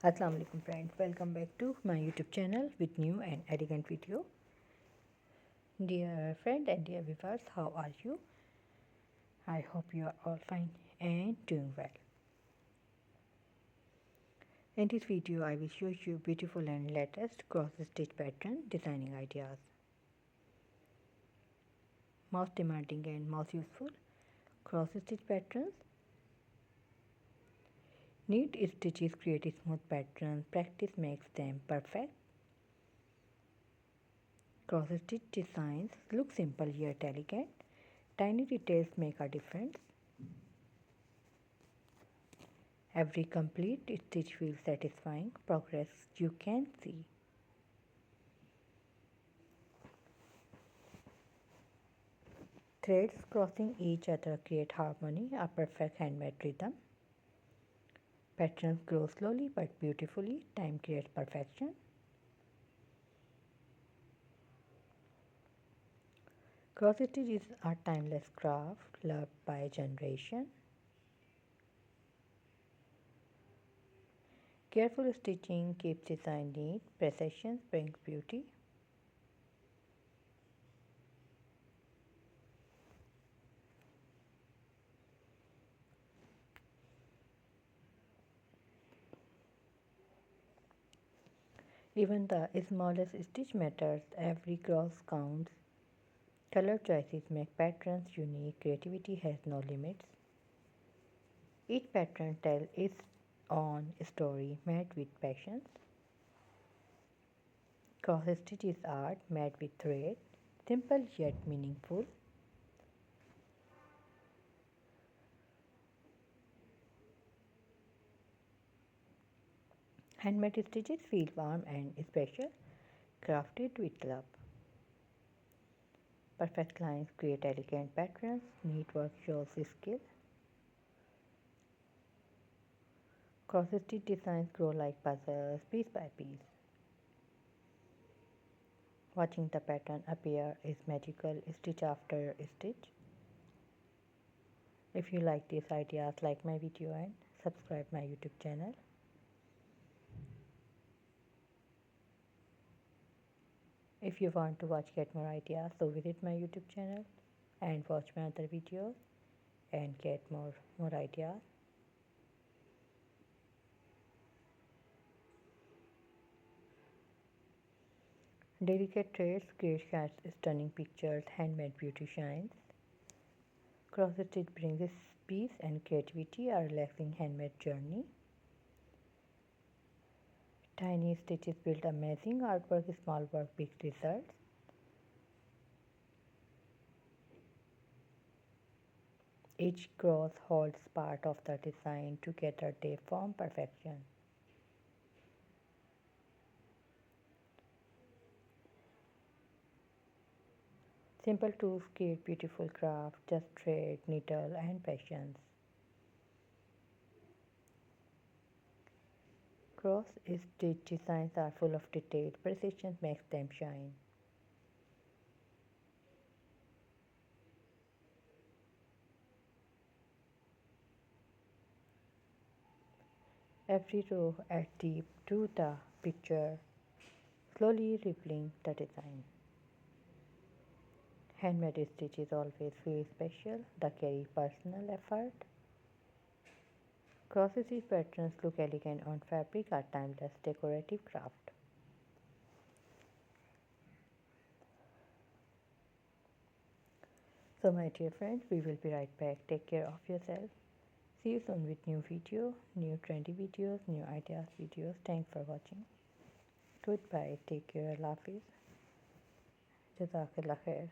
Assalamu alaikum friends, welcome back to my YouTube channel with new and elegant video. Dear friend and dear viewers, how are you? I hope you are all fine and doing well. In this video I will show you beautiful and latest cross stitch pattern designing ideas. Most demanding and most useful cross stitch patterns. Neat stitches create smooth patterns, practice makes them perfect. Cross stitch designs look simple yet elegant. Tiny details make a difference. Every complete stitch feels satisfying. Progress you can see. Threads crossing each other create harmony, a perfect handmade rhythm. Patterns grow slowly but beautifully. Time creates perfection. Cross stitch is a timeless craft loved by generation. Careful stitching keeps design neat. Precision brings beauty. Even the smallest stitch matters. Every cross counts. Color choices make patterns unique. Creativity has no limits. Each pattern tells its own story made with passion. Cross stitch is art made with thread, simple yet meaningful. Handmade stitches feel warm and special, crafted with love. Perfect lines create elegant patterns, neat work shows skill. Cross stitch designs grow like puzzles, piece by piece. Watching the pattern appear is magical, stitch after stitch. If you like these ideas, like my video and subscribe my YouTube channel. If you want to get more ideas, so visit my YouTube channel and watch my other videos and get more ideas. Delicate threads create stunning pictures, handmade beauty shines. Cross stitch brings peace and creativity, a relaxing handmade journey. Tiny stitches build amazing artwork, small work, big results. Each cross holds part of the design. Together they form perfection. Simple tools create beautiful craft, just thread, needle and patience. Cross stitch designs are full of detail. Precision makes them shine. Every row adds deep to the picture, slowly revealing the design. Handmade stitches always feel special. They carry personal effort. Cross stitch patterns look elegant on fabric, are timeless decorative craft. So my dear friends, we will be right back. Take care of yourself. See you soon with new video, new trendy videos, new ideas videos. Thanks for watching. Goodbye. Take care. Allah Hafiz. Jazakallah khair.